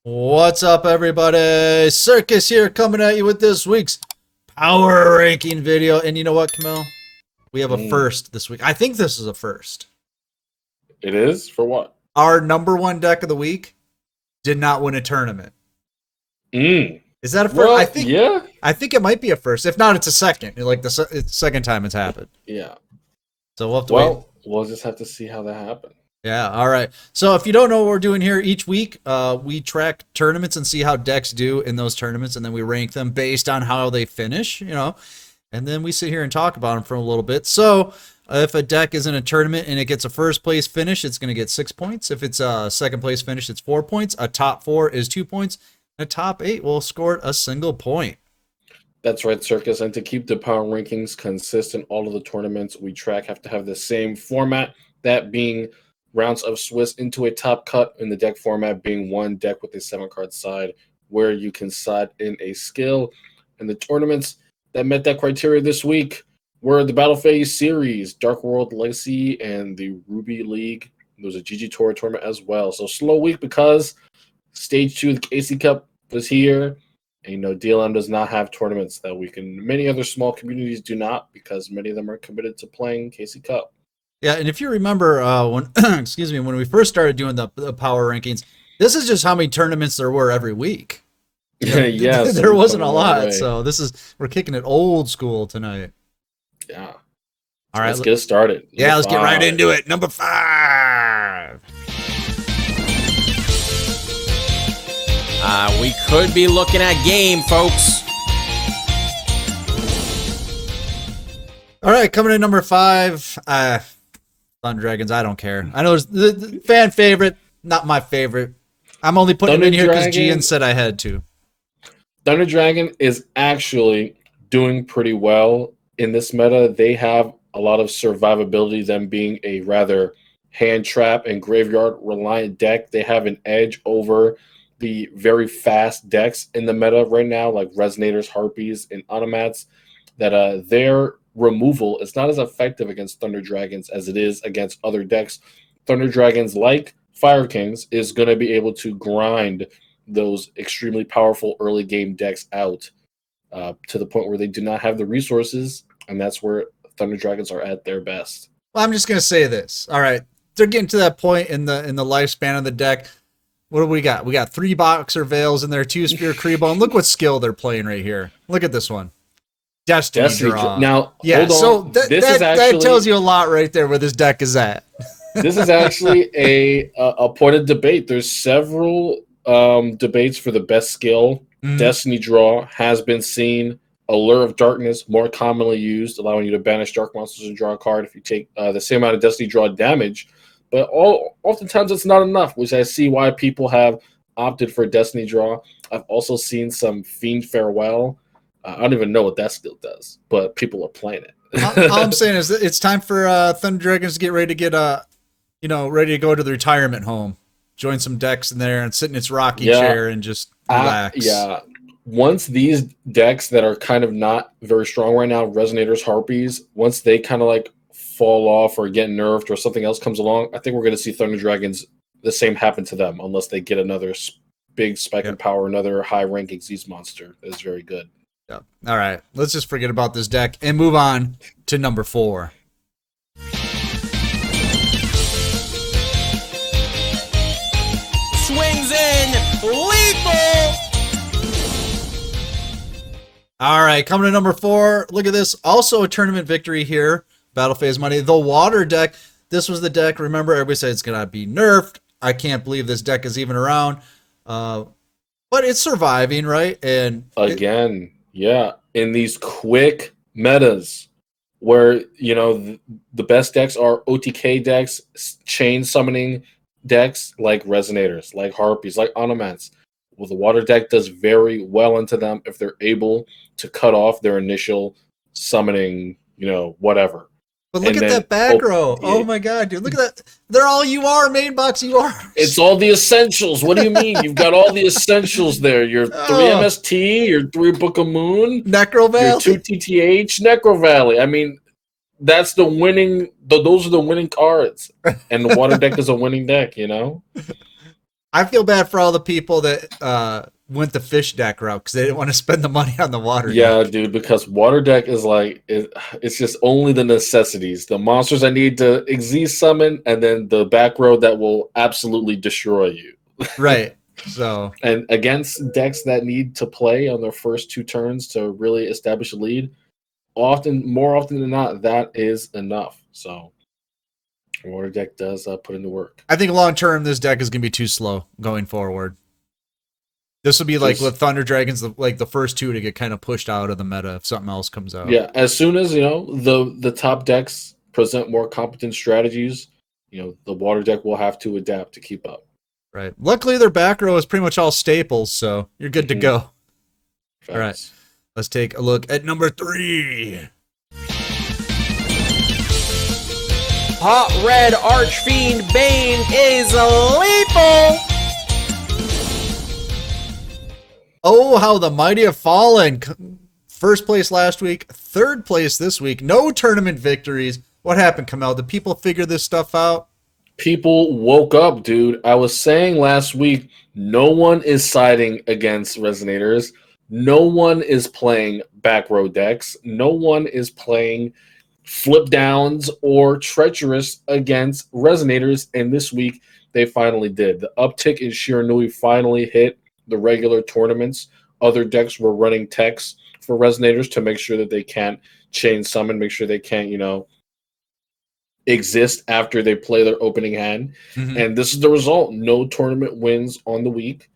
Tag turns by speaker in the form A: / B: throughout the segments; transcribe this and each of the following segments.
A: What's up, everybody? Circus here, coming at you with this week's power ranking video. And you know what, Camille? We have a first this week. I think this is a first.
B: It is? For what?
A: Our number one deck of the week did not win a tournament. Is that a first?
B: Well,
A: I think it might be a first. If not, it's a second. Like it's the second time it's happened.
B: Yeah.
A: So we'll have to wait.
B: We'll just have to see how that happened.
A: Yeah, all right. So if you don't know what we're doing here, each week we track tournaments and see how decks do in those tournaments, and then we rank them based on how they finish, and then we sit here and talk about them for a little bit. So if a deck is in a tournament and it gets a first place finish, it's going to get 6 points. If it's a second place finish, it's 4 points. A top 4 is 2 points. A top 8 will score a single point.
B: That's right, Circus. And to keep the power rankings consistent, all of the tournaments we track have to have the same format, that being rounds of Swiss into a top cut, in the deck format being one deck with a 7-card side where you can side in a skill. And the tournaments that met that criteria this week were the Battle Phase Series, Dark World Legacy, and the Ruby League. There was a GG Tour tournament as well. So slow week because Stage 2 of the KC Cup was here. And DLM does not have tournaments that week, and many other small communities do not, because many of them are committed to playing KC Cup.
A: Yeah, and if you remember when when we first started doing the power rankings, this is just how many tournaments there were every week.
B: Yes,
A: there wasn't a lot, so we're kicking it old school tonight.
B: Yeah.
A: All right,
B: let's get started.
A: Let's get right into it. Number 5.
C: We could be looking at game, folks.
A: All right, coming in number 5. Thunder Dragons, I don't care. I know there's the fan favorite, not my favorite. I'm only putting it in here because Gian said I had to.
B: Thunder Dragon is actually doing pretty well in this meta. They have a lot of survivability, them being a rather hand trap and graveyard reliant deck. They have an edge over the very fast decks in the meta right now, like Resonators, Harpies, and Automats, that their removal is not as effective against Thunder Dragons as it is against other decks. Thunder Dragons, like Fire Kings, is going to be able to grind those extremely powerful early game decks out to the point where they do not have the resources, and that's where Thunder Dragons are at their best.
A: Well, I'm just going to say this. All right, they're getting to that point in the lifespan of the deck. What do we got? We got 3 Boxer Veils in there, 2 Sphere Creebo, and look what skill they're playing right here. Look at this one. Destiny Draw.
B: Now,
A: yeah, so that tells you a lot right there where this deck is at.
B: This is actually a point of debate. There's several debates for the best skill. Destiny Draw has been seen. Allure of Darkness, more commonly used, allowing you to banish dark monsters and draw a card if you take the same amount of Destiny Draw damage. But oftentimes it's not enough, which I see why people have opted for Destiny Draw. I've also seen some Fiend Farewell. I don't even know what that skill does, but people are playing it.
A: All I'm saying is that it's time for Thunder Dragons to get ready to ready to go to the retirement home. Join some decks in there and sit in its rocky chair and just relax.
B: Once these decks that are kind of not very strong right now, Resonators, Harpies, once they kind of like fall off or get nerfed or something else comes along, I think we're going to see Thunder Dragons, the same happen to them, unless they get another big spike in power, another high-ranking Zeus monster that is very good.
A: Yeah. All right, let's just forget about this deck and move on to number 4.
C: Swings in, lethal.
A: All right, coming to number 4. Look at this. Also a tournament victory here. Battle Phase Money. The Water deck. This was the deck. Remember, everybody said it's going to be nerfed. I can't believe this deck is even around. But it's surviving, right? And
B: again, in these quick metas where, the best decks are OTK decks, chain summoning decks like Resonators, like Harpies, like Automats. Well, the Water deck does very well into them if they're able to cut off their initial summoning, whatever.
A: But look at that back row. Oh my god, dude. Look at that. They're all UR, main box UR.
B: It's all the essentials. What do you mean? You've got all the essentials there. Your 3 MST, your 3 Book of Moon,
A: Necro Valley,
B: your 2 TTH, Necro Valley. I mean, that's the winning. Those are the winning cards, and the Water deck is a winning deck.
A: I feel bad for all the people that went the fish deck route because they didn't want to spend the money on the water
B: Yeah,
A: deck.
B: dude, because water deck is like it's just only the necessities, the monsters I need to exist summon, and then the back row that will absolutely destroy you.
A: Right. So
B: And against decks that need to play on their first 2 turns to really establish a lead, more often than not, that is enough. So water deck does put in the work.
A: I think long term, this deck is going to be too slow going forward. This will be like with Thunder Dragons, like the first 2 to get kind of pushed out of the meta if something else comes out.
B: Yeah, as soon as the top decks present more competent strategies, the water deck will have to adapt to keep up.
A: Right. Luckily, their back row is pretty much all staples, so you're good to go.
B: Facts.
A: All right. Let's take a look at number 3.
C: Hot Red Archfiend Bane is lethal.
A: Oh, how the mighty have fallen. First place last week, third place this week. No tournament victories. What happened, Kamel? Did people figure this stuff out?
B: People woke up, dude. I was saying last week, no one is siding against Resonators. No one is playing back row decks. No one is playing flip downs or treacherous against Resonators. And this week, they finally did. The uptick in Shiranui finally hit the regular tournaments. Other decks were running techs for Resonators to make sure that they can't chain summon, make sure they can't, exist after they play their opening hand.
A: Mm-hmm.
B: And this is the result. No tournament wins on the week.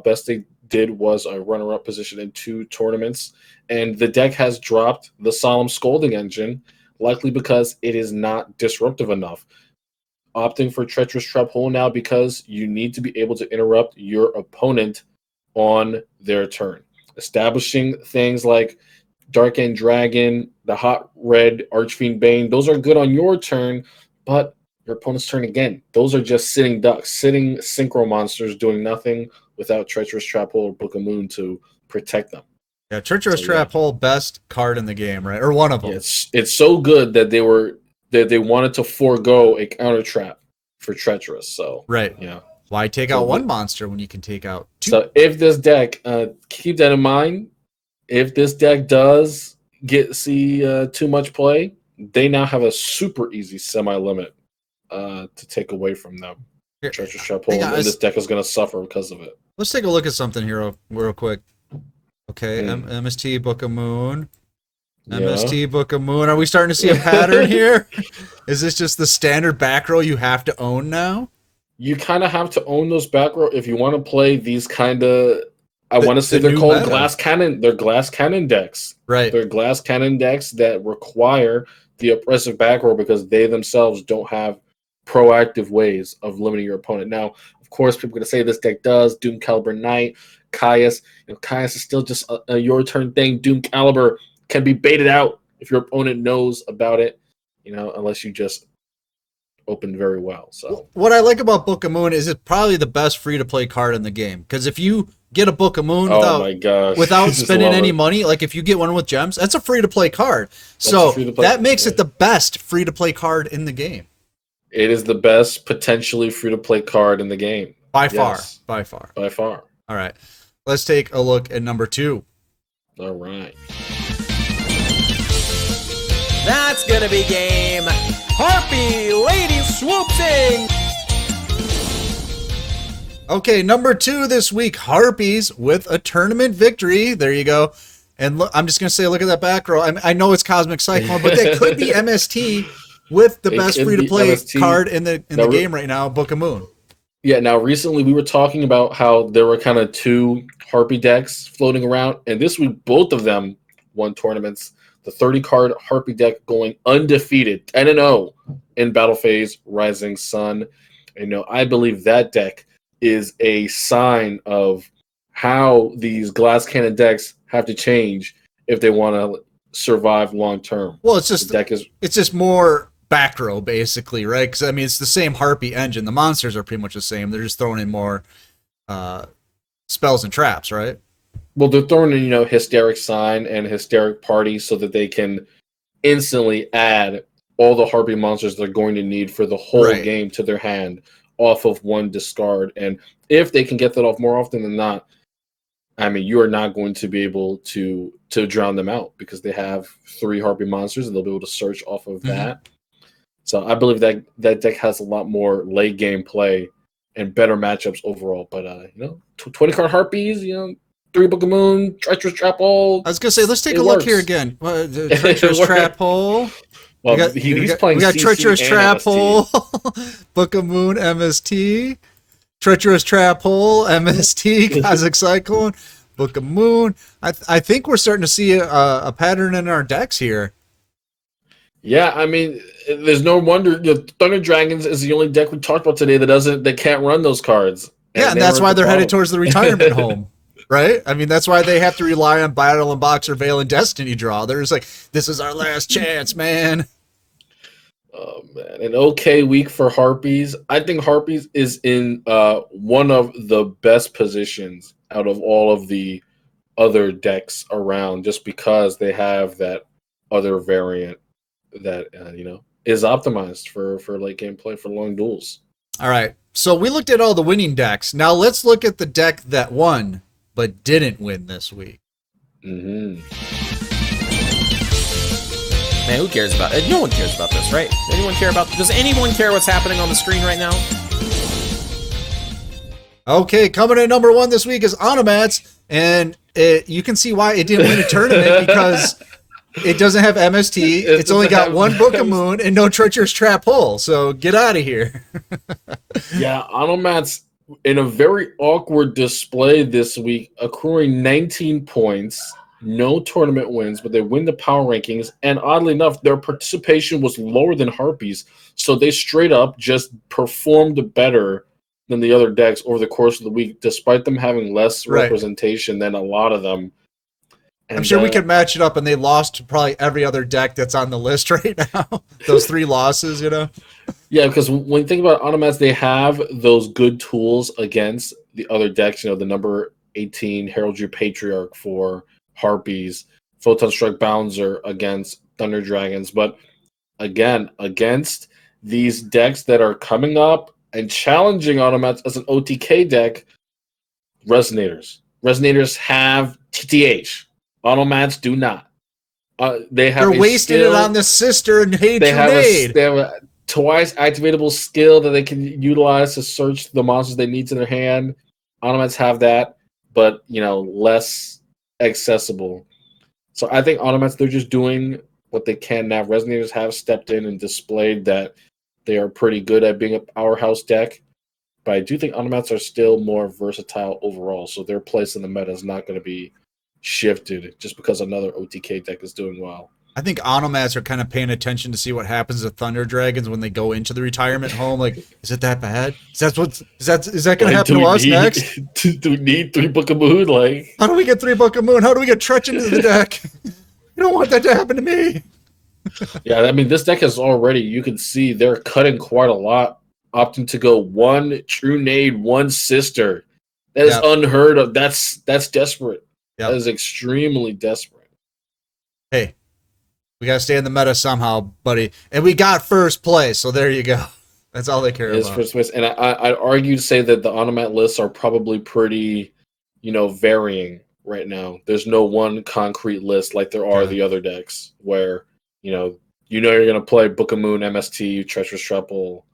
B: Best they did was a runner-up position in 2 tournaments. And the deck has dropped the Solemn Scolding Engine, likely because it is not disruptive enough. Opting for Treacherous Trap Hole now because you need to be able to interrupt your opponent on their turn. Establishing things like Dark End Dragon, the Hot Red Archfiend Bane, those are good on your turn, but your opponent's turn again. Those are just sitting ducks, sitting synchro monsters doing nothing without Treacherous Trap Hole or Book of Moon to protect them.
A: Yeah, Treacherous Trap Hole, best card in the game, right? Or one of them.
B: Yeah, it's so good that they wanted to forego a counter trap for Treacherous. So
A: right.
B: Yeah.
A: Why take out one monster when you can take out 2?
B: So if this deck, keep that in mind. If this deck does see too much play, they now have a super easy semi-limit to take away from them. Treacherous Trap Hole, and this deck is going to suffer because of it.
A: Let's take a look at something here real quick. Okay, MST Book of Moon. MST Book of Moon. Are we starting to see a pattern here? Is this just the standard back row you have to own now?
B: You kind of have to own those back row if you want to play these kind of... I want to say they're called meta. Glass Cannon. They're Glass Cannon decks.
A: Right.
B: They're Glass Cannon decks that require the oppressive back row because they themselves don't have proactive ways of limiting your opponent. Now, of course, people are going to say this deck does. Doom Caliber Knight, Caius. Caius is still just a your turn thing. Doom Caliber can be baited out if your opponent knows about it, unless you just opened very well. So
A: what I like about Book of Moon is it's probably the best free-to-play card in the game. Because if you get a Book of Moon without spending any money, like if you get one with gems, that's a free-to-play card. So that makes it the best free-to-play card in the game.
B: It is the best potentially free-to-play card in the game.
A: By far. By far. All right. Let's take a look at number 2.
B: All right.
C: That's gonna be game. Harpy Lady swoops in.
A: Okay, number 2 this week, Harpies with a tournament victory. There you go. And look, I'm just going to say, look at that back row. I know it's Cosmic Cyclone, but that could be MST with the best free-to-play card in the game right now, Book of Moon.
B: Yeah, now recently we were talking about how there were kind of 2 Harpy decks floating around, and this week both of them won tournaments. The 30-card Harpy deck going undefeated, 10-0 in Battle Phase Rising Sun. I believe that deck is a sign of how these Glass Cannon decks have to change if they want to survive long term.
A: Well, it's just more back row basically, right? Because it's the same Harpy engine. The monsters are pretty much the same. They're just throwing in more spells and traps, right?
B: Well, they're throwing in Hysteric Sign and Hysteric Party so that they can instantly add all the Harpy monsters they're going to need for the whole game to their hand. off of one discard. And if they can get that off more often than not, I mean, you are not going to be able to drown them out because they have 3 Harpy monsters and they'll be able to search off of that. So I believe that deck has a lot more late game play and better matchups overall. But 20 card Harpies, 3 Book of Moon, Treacherous Trap Hole.
A: I was gonna say, let's take a look here again. The Treacherous Trap Hole.
B: Well, he's playing.
A: We got
B: CC
A: Treacherous
B: and
A: Trap
B: MST.
A: Hole, Book of Moon, MST, Treacherous Trap Hole, MST, Cosmic Cyclone, Book of Moon. I think we're starting to see a pattern in our decks here.
B: Yeah, I mean, there's no wonder. Thunder Dragons is the only deck we talked about today that can't run those cards.
A: And that's why they're headed towards the retirement home, right? I mean, that's why they have to rely on Battle and Boxer, Veil, and Destiny draw. They're just like, this is our last chance, man.
B: Oh man, an okay week for Harpies. I think Harpies is in one of the best positions out of all of the other decks around, just because they have that other variant that is optimized for late game play for long duels.
A: All right, so we looked at all the winning decks. Now let's look at the deck that won but didn't win this week.
C: Man, who cares about it? No one cares about this, right? Does anyone care what's happening on the screen right now?
A: Okay, coming in number 1 this week is Onomats, and you can see why it didn't win a tournament because it doesn't have MST. It's only got 1 Book of Moon and no Treacherous Trap Hole. So get out of here.
B: Yeah, Onomats in a very awkward display this week, accruing 19 points, no tournament wins, but they win the power rankings. And oddly enough, their participation was lower than Harpies, so they straight up just performed better than the other decks over the course of the week, despite them having less representation than a lot of them. And,
A: I'm sure we could match it up, and they lost to probably every other deck that's on the list right now. Those 3 losses,
B: Yeah, because when you think about Onomats, they have those good tools against the other decks. The number 18 Heraldry Patriarch for Harpies, Photon Strike Bouncer against Thunder Dragons. But again, against these decks that are coming up and challenging Onomats as an OTK deck, Resonators have TTH. Onomats do not. They're
A: wasting it on the sister and hate
B: they have
A: grenade.
B: they have a twice activatable skill that they can utilize to search the monsters they need to their hand. Onomats have that, but less accessible. So I think Onomats, they're just doing what they can now. Resonators have stepped in and displayed that they are pretty good at being a powerhouse deck. But I do think Onomats are still more versatile overall. So their place in the meta is not going to be shifted just because another OTK deck is doing well.
A: I think Onomats are kind of paying attention to see what happens to Thunder Dragons when they go into the retirement home. Like, is it that bad? Is that going to happen to us next?
B: Do we need 3 Book of Moon? Like,
A: how do we get 3 Book of Moon? How do we get Tretch into the deck? You don't want that to happen to me.
B: Yeah, I mean, this deck is already, you can see they're cutting quite a lot, opting to go 1 True Nade, 1 Sister. That is unheard of. That's desperate. Yep. That is extremely desperate.
A: Hey, we got to stay in the meta somehow, buddy. And we got first place, so there you go. That's all they care about.
B: First place. And I'd argue to say that the Onomat lists are probably pretty, varying right now. There's no one concrete list like there are the other decks where, you're going to play Book of Moon, MST, Treacherous Trap Hole.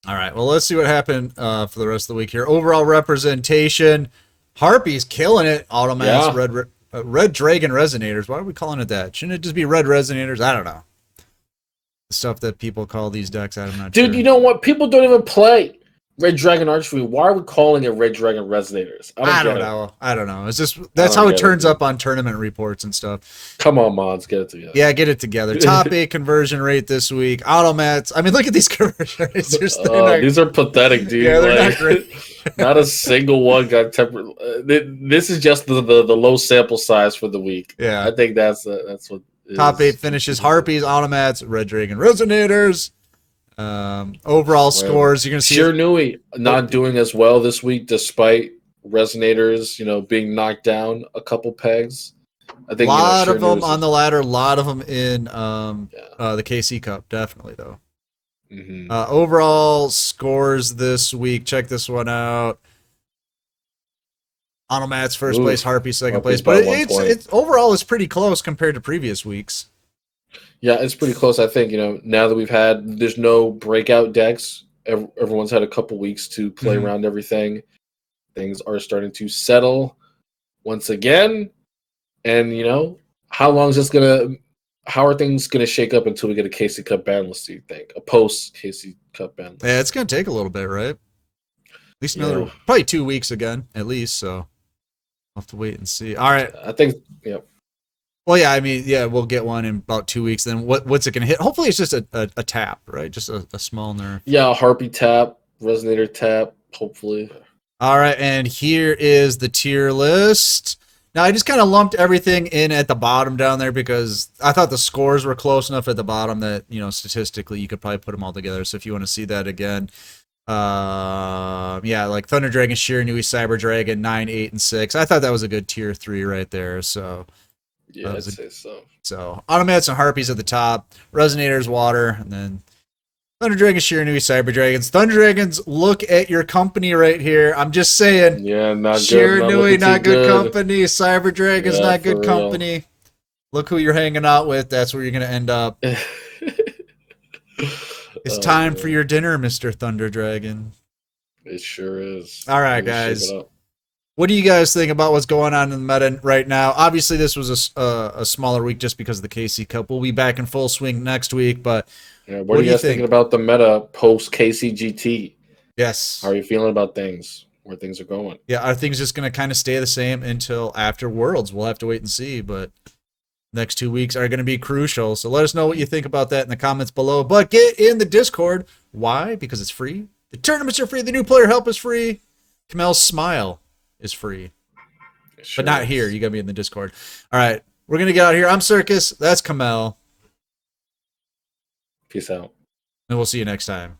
A: All right, well, let's see what happened for the rest of the week here. Overall representation, Harpies killing it. Automats, Red Dragon Resonators. Why are we calling it that? Shouldn't it just be Red Resonators? I don't know. The stuff that people call these decks, I'm not sure.
B: Dude, you know what? People don't even play Red Dragon Archery. Why are we calling it Red Dragon Resonators? I
A: don't know. It's just that's how it turns up on tournament reports and stuff.
B: Come on, mods, get it together.
A: Yeah, get it together. Top 8 conversion rate this week. Automats. I mean, look at these conversion rates.
B: These are pathetic, dude.
A: Yeah, they're not great.
B: Not a single one got tempered. This is just the low sample size for the week.
A: Yeah,
B: I think that's what.
A: Top 8 finishes: Harpies, Automats, Red Dragon Resonators. Overall scores, you're gonna see
B: Nui not doing as well this week, despite Resonators, being knocked down a couple pegs. I think
A: a lot of them on the ladder, a lot of them in the KC Cup, definitely though. Overall scores this week. Check this one out. Onomat's first place, Harpy second place, but it's overall it's pretty close compared to previous weeks.
B: Yeah, it's pretty close. I think now that there's no breakout decks. Everyone's had a couple weeks to play around everything. Things are starting to settle once again, and how long is this gonna? How are things gonna shake up until we get a KC Cup ban list? Do you think a post KC Cup ban list?
A: Yeah, it's gonna take a little bit, right? At least another probably 2 weeks again, at least. So we'll have to wait and see. All right,
B: I think. Yeah.
A: Well, yeah, I mean, we'll get one in about 2 weeks. Then what's it gonna hit? Hopefully, it's just a tap, right? Just a small nerf.
B: Yeah, a Harpy tap, Resonator tap. Hopefully.
A: All right, and here is the tier list. Now, I just kind of lumped everything in at the bottom down there because I thought the scores were close enough at the bottom that, statistically you could probably put them all together. So if you want to see that again, like Thunder Dragon, Shiranui, Cyber Dragon, 9, 8, and 6. I thought that was a good tier 3 right there. So
B: yeah, I'd say so.
A: So Automats and Harpies at the top, Resonators, Water, and then Thunder Dragon, Shiranui, Cyber Dragons. Thunder Dragons, look at your company right here. I'm just saying.
B: Yeah, not good.
A: Shiranui, not good company. Cyber Dragons, not good company. Look who you're hanging out with. That's where you're going to end up. It's time for your dinner, Mr. Thunder Dragon.
B: It sure is.
A: All right, guys. What do you guys think about what's going on in the meta right now? Obviously, this was a smaller week just because of the KC Cup. We'll be back in full swing next week, but
B: what are you guys thinking about the meta post KCGT?
A: Yes.
B: How are you feeling about things? Where things are going?
A: Yeah, are things just going to kind of stay the same until after Worlds? We'll have to wait and see, but next 2 weeks are going to be crucial. So let us know what you think about that in the comments below. But get in the Discord. Why? Because it's free. The tournaments are free. The new player help is free. Kamel's smile is free. But not here. You got to be in the Discord. All right. We're going to get out of here. I'm Circus. That's Kamel.
B: Peace out.
A: And we'll see you next time.